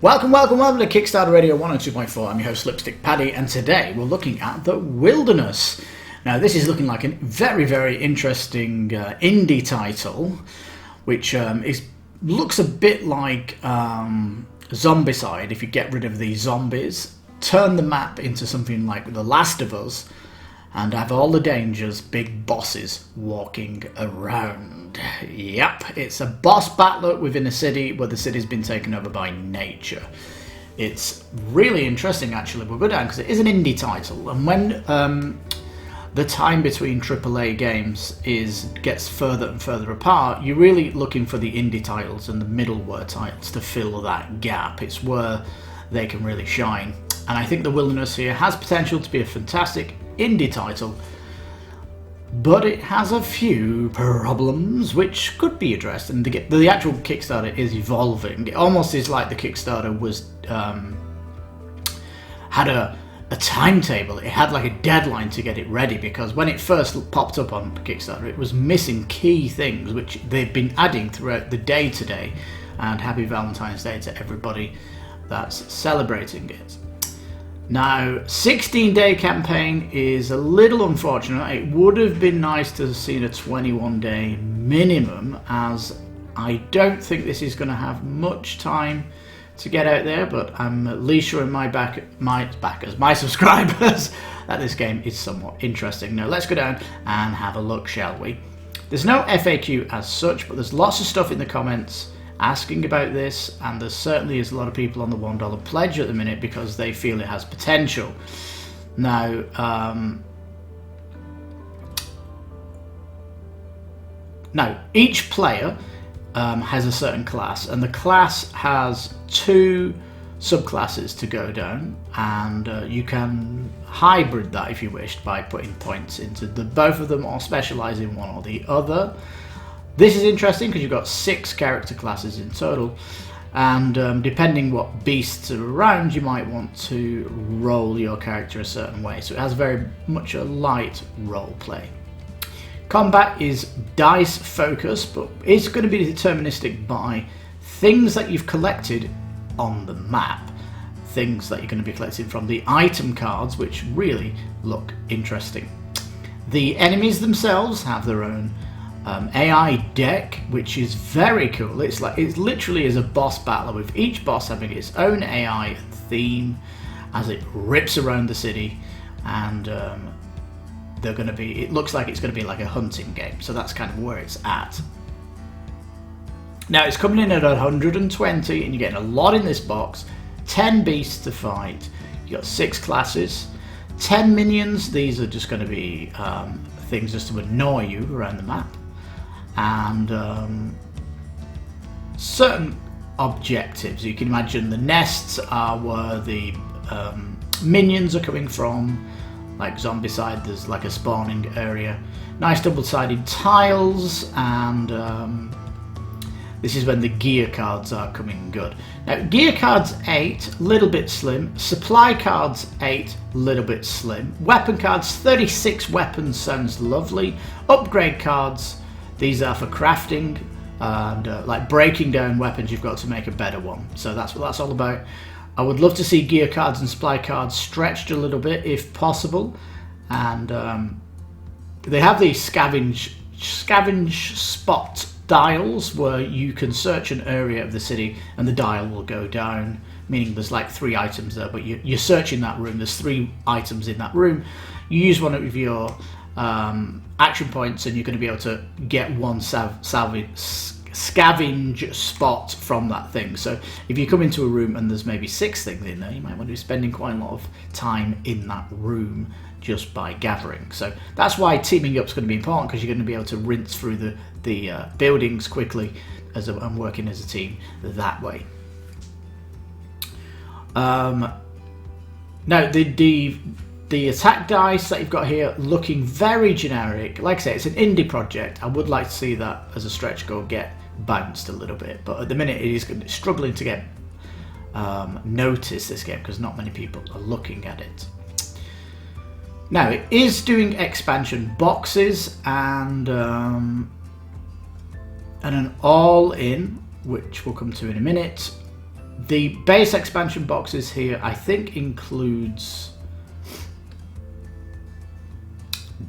Welcome to Kickstarter Radio 102.4. I'm your host Lipstickpaddy, and today we're looking at The Wilderness. Now this is looking like a very interesting indie title, which looks a bit like Zombicide. If you get rid of these zombies, turn the map into something like The Last of Us, and have all the dangers, big bosses walking around. Yep, it's a boss battler within a city where the city's been taken over by nature. It's really interesting, actually. We'll go down because it is an indie title, and when the time between AAA games gets further and further apart, you're really looking for the indie titles and the middleware titles to fill that gap. It's where they can really shine, and I think The Wilderness here has potential to be a fantastic indie title, but it has a few problems which could be addressed, and the actual Kickstarter is evolving. It almost is like the Kickstarter was had a timetable. It had like a deadline to get it ready, because when it first popped up on Kickstarter it was missing key things which they've been adding throughout the day today. And happy Valentine's Day to everybody that's celebrating it. Now, 16-day campaign is a little unfortunate. It would have been nice to have seen a 21-day minimum, as I don't think this is going to have much time to get out there, but I'm at least sure in my subscribers, that this game is somewhat interesting. Now, let's go down and have a look, shall we? There's no FAQ as such, but there's lots of stuff in the comments asking about this, and there certainly is a lot of people on the $1 pledge at the minute because they feel it has potential. Now, each player has a certain class, and the class has two subclasses to go down, and you can hybrid that if you wished by putting points into both of them or specialize in one or the other. This is interesting because you've got 6 character classes in total, and depending what beasts are around, you might want to roll your character a certain way. So it has very much a light role play. Combat is dice focused, but it's going to be deterministic by things that you've collected on the map, things that you're going to be collecting from the item cards, which really look interesting. The enemies themselves have their own AI deck, which is very cool. It's literally is a boss battler, with each boss having its own AI theme as it rips around the city, and it looks like it's going to be like a hunting game, so that's kind of where it's at. Now it's coming in at 120, and you're getting a lot in this box. 10 beasts to fight. You got 6 classes, 10 minions. These are just going to be things just to annoy you around the map, and certain objectives. You can imagine the nests are where the minions are coming from. Like Zombicide, there's like a spawning area. Nice double-sided tiles, and this is when the gear cards are coming good. Now, gear cards 8, little bit slim. Supply cards 8, little bit slim. Weapon cards 36 weapons, sounds lovely. Upgrade cards, these are for crafting and like breaking down weapons. You've got to make a better one. So that's what that's all about. I would love to see gear cards and supply cards stretched a little bit if possible, and they have these scavenge spot dials where you can search an area of the city and the dial will go down, meaning there's like 3 items there, but you're searching that room. There's 3 items in that room. You use one of your action points, and you're going to be able to get one scavenge spot from that thing. So if you come into a room and there's maybe 6 things in there, you might want to be spending quite a lot of time in that room just by gathering. So that's why teaming up is going to be important, because you're going to be able to rinse through the buildings quickly and working as a team that way. Now the attack dice that you've got here looking very generic. Like I say, it's an indie project. I would like to see that as a stretch goal get bounced a little bit, but at the minute it is struggling to get noticed, this game, because not many people are looking at it. Now it is doing expansion boxes and an all-in, which we'll come to in a minute. The base expansion boxes here, I think, includes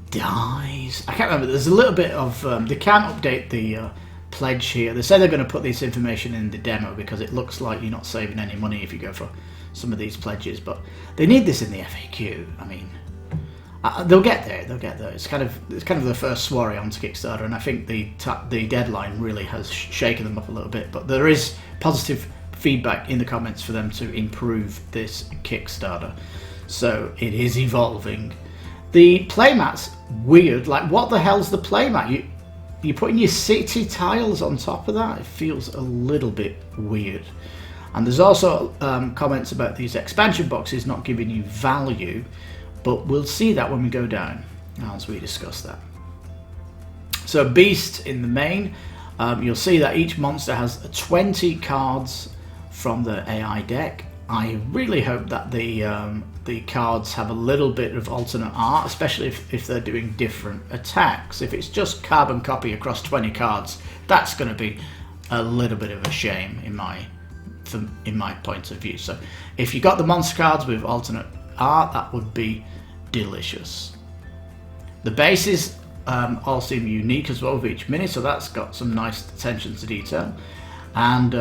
dies. I can't remember. There's a little bit of they can't update the pledge here. They say they're going to put this information in the demo because it looks like you're not saving any money if you go for some of these pledges, but they need this in the FAQ. I mean, they'll get there. They'll get there. It's kind of the first soiree onto Kickstarter, and I think the deadline really has shaken them up a little bit. But there is positive feedback in the comments for them to improve this Kickstarter, so it is evolving. The playmat's weird. Like, what the hell's the playmat? You're putting your city tiles on top of that? It feels a little bit weird. And there's also comments about these expansion boxes not giving you value, but we'll see that when we go down as we discuss that. So beast in the main, you'll see that each monster has 20 cards from the AI deck. I really hope that the cards have a little bit of alternate art, especially if they're doing different attacks. If it's just carbon copy across 20 cards, that's going to be a little bit of a shame in my point of view. So if you got the monster cards with alternate art, that would be delicious. The bases all seem unique as well with each mini, so that's got some nice attention to detail. And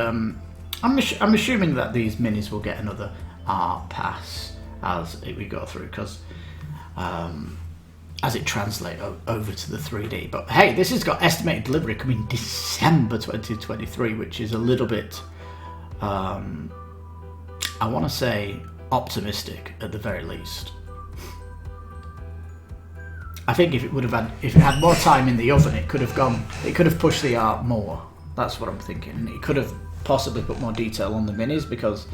I'm assuming that these minis will get another art pass as we go through, because as it translates over to the 3D. But hey, this has got estimated delivery coming December 2023, which is a little bit, I want to say, optimistic at the very least. I think if it had more time in the oven, it could have pushed the art more. That's what I'm thinking. It could have possibly put more detail on the minis, because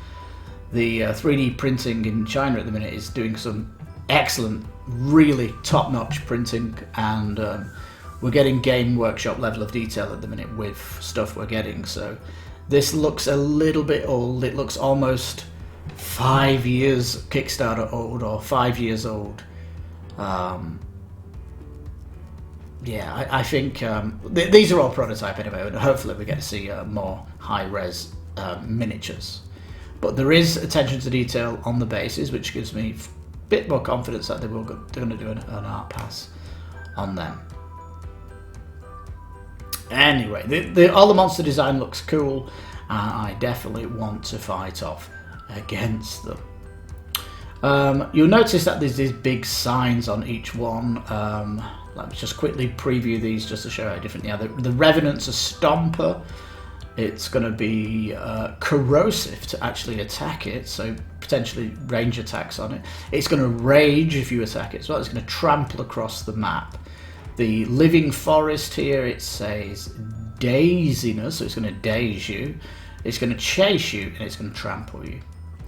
the 3D printing in China at the minute is doing some excellent, really top-notch printing, and we're getting Game Workshop level of detail at the minute with stuff we're getting. So this looks a little bit old. It looks almost 5 years Kickstarter old, or 5 years old. Yeah, I think these are all prototype anyway, and hopefully we get to see more high-res miniatures. But there is attention to detail on the bases, which gives me a bit more confidence that they're going to do an art pass on them. Anyway, all the monster design looks cool, and I definitely want to fight off against them. You'll notice that there's these big signs on each one. Let me just quickly preview these just to show how different they are. The Revenant's a stomper. It's going to be corrosive to actually attack it, so potentially range attacks on it. It's going to rage if you attack it as well. It's going to trample across the map. The Living Forest here, it says daziness, so it's going to daze you. It's going to chase you, and it's going to trample you.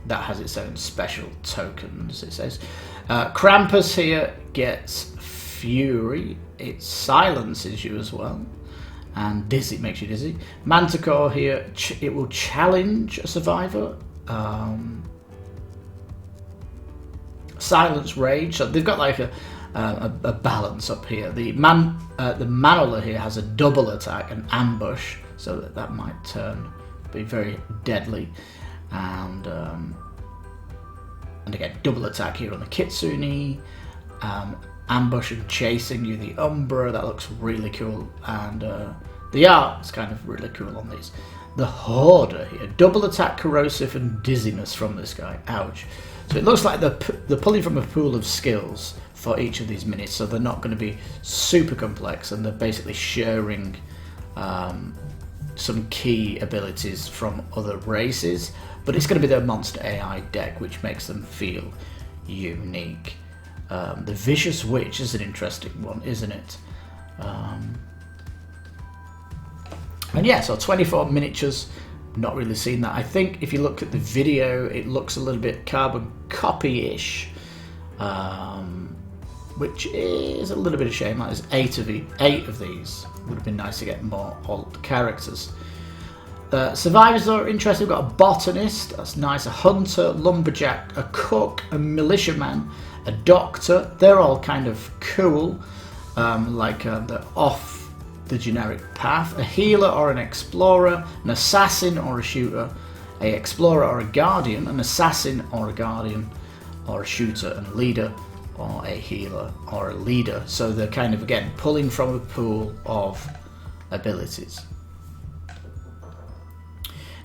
That has its own special tokens, it says. Krampus here gets Fury. It silences you as well, and dizzy, makes you dizzy. Manticore here, it will challenge a survivor. Silence Rage, so they've got like a balance up here. The Manula here has a double attack, an ambush, so that might be very deadly. And again, double attack here on the Kitsune. Ambush and chasing you, the Umbra, that looks really cool, and the art is kind of really cool on these. The Hoarder here, double attack, corrosive, and dizziness from this guy. Ouch. So it looks like they're pulling from a pool of skills for each of these minis, so they're not going to be super complex, and they're basically sharing some key abilities from other races, but it's going to be their monster AI deck, which makes them feel unique. The Vicious Witch is an interesting one, isn't it? And yeah, so 24 miniatures, not really seen that. I think if you look at the video, it looks a little bit carbon copy-ish, which is a little bit of a shame. Like, there's 8 of these. Would have been nice to get more old characters. Survivors are interesting. We've got a botanist, that's nice, a hunter, lumberjack, a cook, a militiaman, a doctor. They're all kind of cool, they're off the generic path. A healer or an explorer, an assassin or a shooter, a explorer or a guardian, an assassin or a guardian, or a shooter and a leader, or a healer or a leader. So they're kind of, again, pulling from a pool of abilities.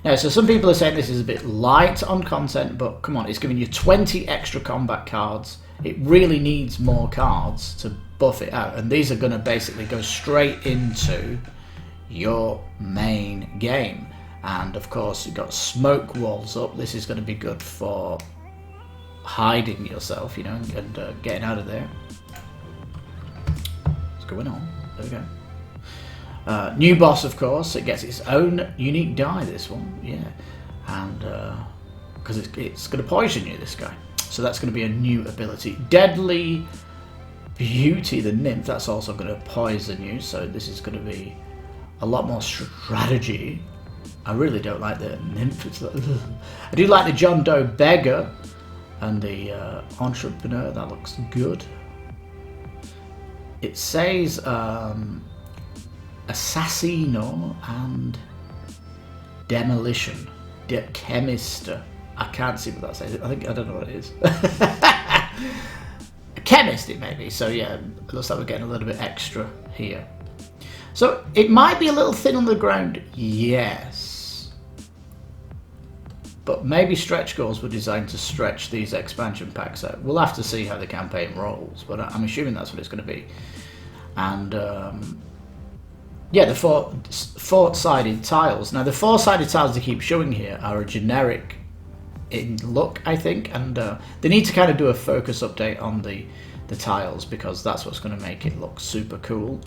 Now, so some people are saying this is a bit light on content, but come on, it's giving you 20 extra combat cards. It really needs more cards to buff it out, and these are going to basically go straight into your main game. And of course, you've got smoke walls up. This is going to be good for hiding yourself, you know, and getting out of there. What's going on? There we go. New boss, of course. It gets its own unique die, this one, yeah, and because it's going to poison you, this guy. So that's going to be a new ability. Deadly Beauty, the nymph, that's also going to poison you. So this is going to be a lot more strategy. I really don't like the nymph. It's like, I do like the John Doe beggar and the entrepreneur. That looks good. It says assassino and demolition, chemist. I can't see what that says. I don't know what it is. A chemist, it may be. So yeah, it looks like we're getting a little bit extra here. So it might be a little thin on the ground, yes, but maybe stretch goals were designed to stretch these expansion packs out. We'll have to see how the campaign rolls, but I'm assuming that's what it's going to be. And yeah, the four-sided tiles. Now the four-sided tiles they keep showing here are a generic in look, I think, and they need to kind of do a focus update on the tiles, because that's what's going to make it look super cool,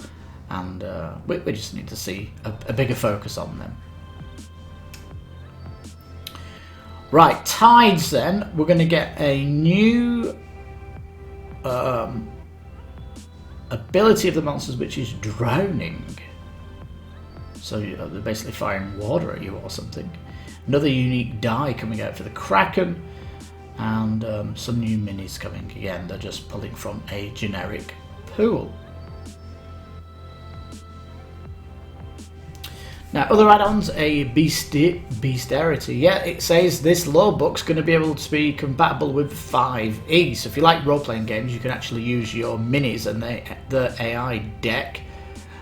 and we just need to see a bigger focus on them. Right, tides then. We're going to get a new ability of the monsters, which is drowning. So they're basically firing water at you or something. Another unique die coming out for the Kraken, and some new minis coming. Again, they're just pulling from a generic pool. Now, other add-ons, a Beastarity. Yeah, it says this lore book's going to be able to be compatible with 5e. So if you like role-playing games, you can actually use your minis and the AI deck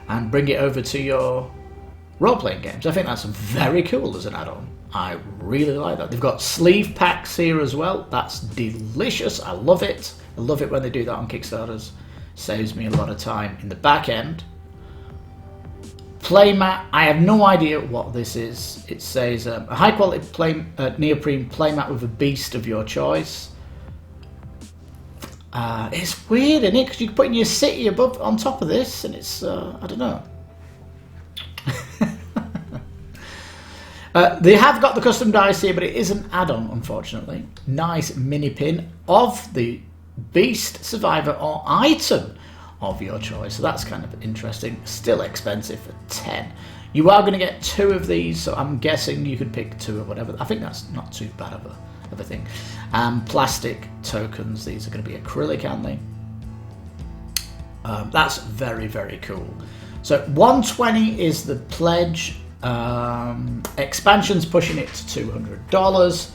and bring it over to your role-playing games. I think that's very cool as an add-on. I really like that. They've got sleeve packs here as well. That's delicious. I love it. I love it when they do that on Kickstarters. Saves me a lot of time in the back end. Playmat. I have no idea what this is. It says a high-quality neoprene playmat with a beast of your choice. It's weird, isn't it? Because you can put in your city above on top of this, and it's I don't know. They have got the custom dice here, but it is an add-on, unfortunately. Nice mini pin of the beast, survivor, or item of your choice. So that's kind of interesting. Still expensive for 10. You are going to get 2 of these, so I'm guessing you could pick 2 or whatever. I think that's not too bad of a thing. Plastic tokens. These are going to be acrylic, aren't they? That's very, very cool. So 120 is the pledge. Expansion's pushing it to $200,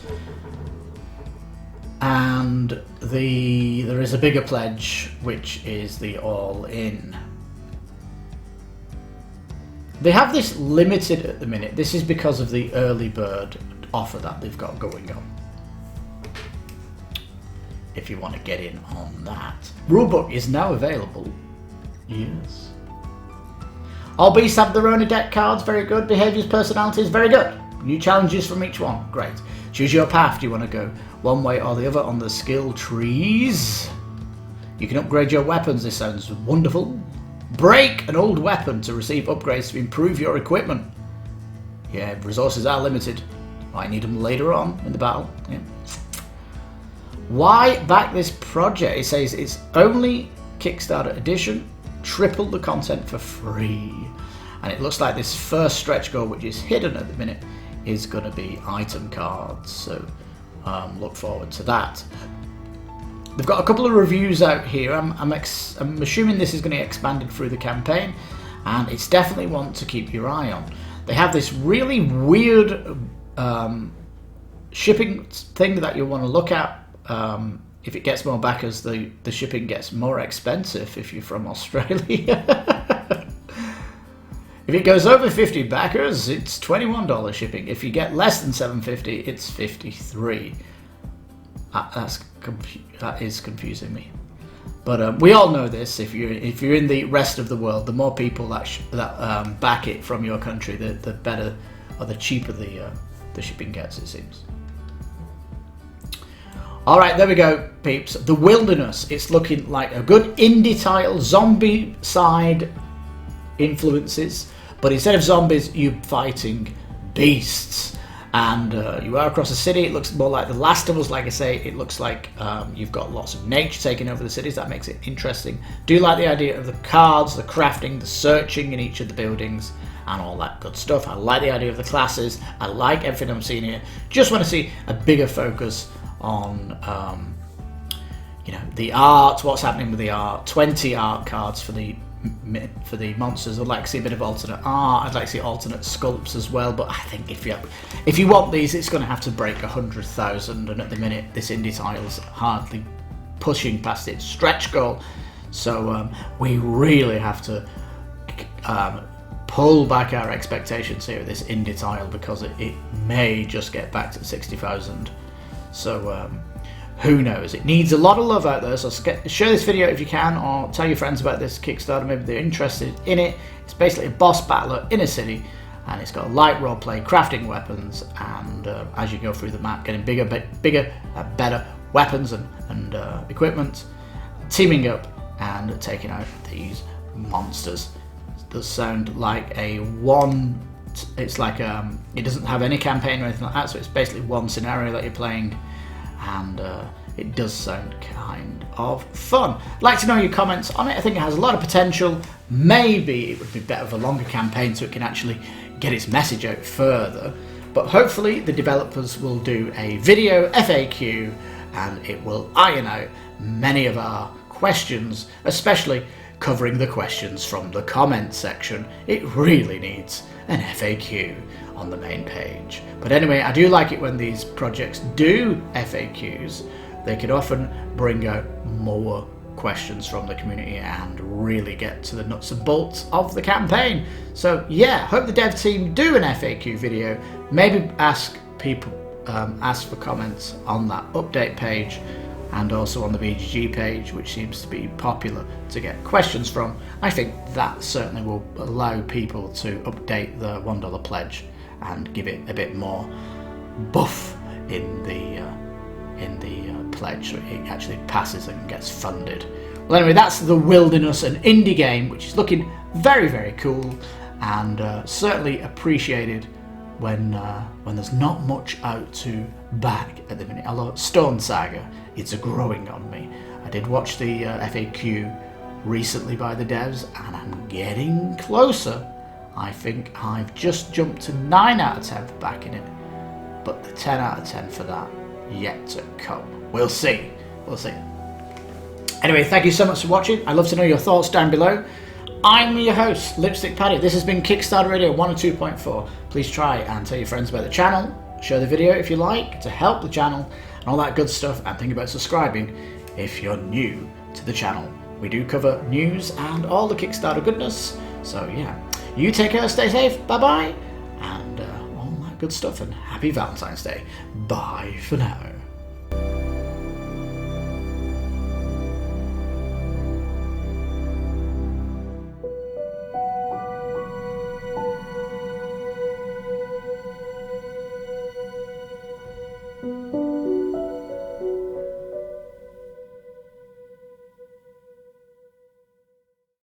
and there is a bigger pledge, which is the all-in. They have this limited at the minute. This is because of the early bird offer that they've got going on. If you want to get in on that, rulebook is now available. Yes. All beasts have their own deck cards, very good. Behaviours, personalities, very good. New challenges from each one, great. Choose your path. Do you want to go one way or the other on the skill trees? You can upgrade your weapons. This sounds wonderful. Break an old weapon to receive upgrades to improve your equipment. Yeah, resources are limited. Might need them later on in the battle. Yeah. Why back this project? It says it's only Kickstarter edition. Triple the content for free, and it looks like this first stretch goal, which is hidden at the minute, is going to be item cards, so look forward to that. They've got a couple of reviews out here. I'm assuming this is going to get expanded through the campaign, and it's definitely one to keep your eye on. They have this really weird shipping thing that you'll want to look at. If it gets more backers, the shipping gets more expensive if you're from Australia. If it goes over 50 backers, it's $21 shipping. If you get less than $7.50, it's $53. That is confusing me. But we all know this. If you're in the rest of the world, the more people that back it from your country, the better or the cheaper the shipping gets, it seems. All right, there we go, peeps. The Wilderness. It's looking like a good indie title, zombie side influences, but instead of zombies, you're fighting beasts. And you are across a city. It looks more like The Last of Us. Like I say, it looks like you've got lots of nature taking over the cities. That makes it interesting. Do like the idea of the cards, the crafting, the searching in each of the buildings, and all that good stuff. I like the idea of the classes. I like everything I'm seeing here. Just want to see a bigger focus on the art, what's happening with the art. 20 art cards for the monsters. I'd like to see a bit of alternate art. I'd like to see alternate sculpts as well, but I think if you want these, it's going to have to break 100,000, and at the minute this indie title's hardly pushing past its stretch goal, so we really have to pull back our expectations here with this indie title, because it may just get back to 60,000. So who knows? It needs a lot of love out there, so share this video if you can, or tell your friends about this Kickstarter. Maybe they're interested in it. It's basically a boss battler in a city, and it's got light roleplay, crafting weapons, and as you go through the map, getting bigger, better weapons and equipment, teaming up and taking out these monsters. It does sound like it's like it doesn't have any campaign or anything like that, so it's basically one scenario that you're playing, and it does sound kind of fun. I'd like to know your comments on it. I think it has a lot of potential. Maybe it would be better for a longer campaign so it can actually get its message out further, but hopefully the developers will do a video FAQ and it will iron out many of our questions, especially covering the questions from the comment section. It really needs an FAQ on the main page. But anyway, I do like it when these projects do FAQs. They could often bring out more questions from the community and really get to the nuts and bolts of the campaign. So yeah, hope the dev team do an FAQ video. Maybe ask for comments on that update page, and also on the BGG page, which seems to be popular to get questions from. I think that certainly will allow people to update the $1 pledge and give it a bit more buff in the pledge, so it actually passes and gets funded. Well, anyway, that's The Wilderness, an indie game which is looking very, very cool, and certainly appreciated when there's not much out to back at the minute. Although Stone Saga, it's growing on me. I did watch the FAQ recently by the devs, and I'm getting closer. I think I've just jumped to 9 out of 10 for backing it, but the 10 out of 10 for that yet to come. We'll see. We'll see. Anyway, thank you so much for watching. I'd love to know your thoughts down below. I'm your host, Lipstickpaddy. This has been Kickstarter Radio 102.4. Please try and tell your friends about the channel. Share the video if you like to help the channel and all that good stuff. And think about subscribing if you're new to the channel. We do cover news and all the Kickstarter goodness. So yeah, you take care, stay safe, bye-bye, and all that good stuff. And happy Valentine's Day. Bye for now.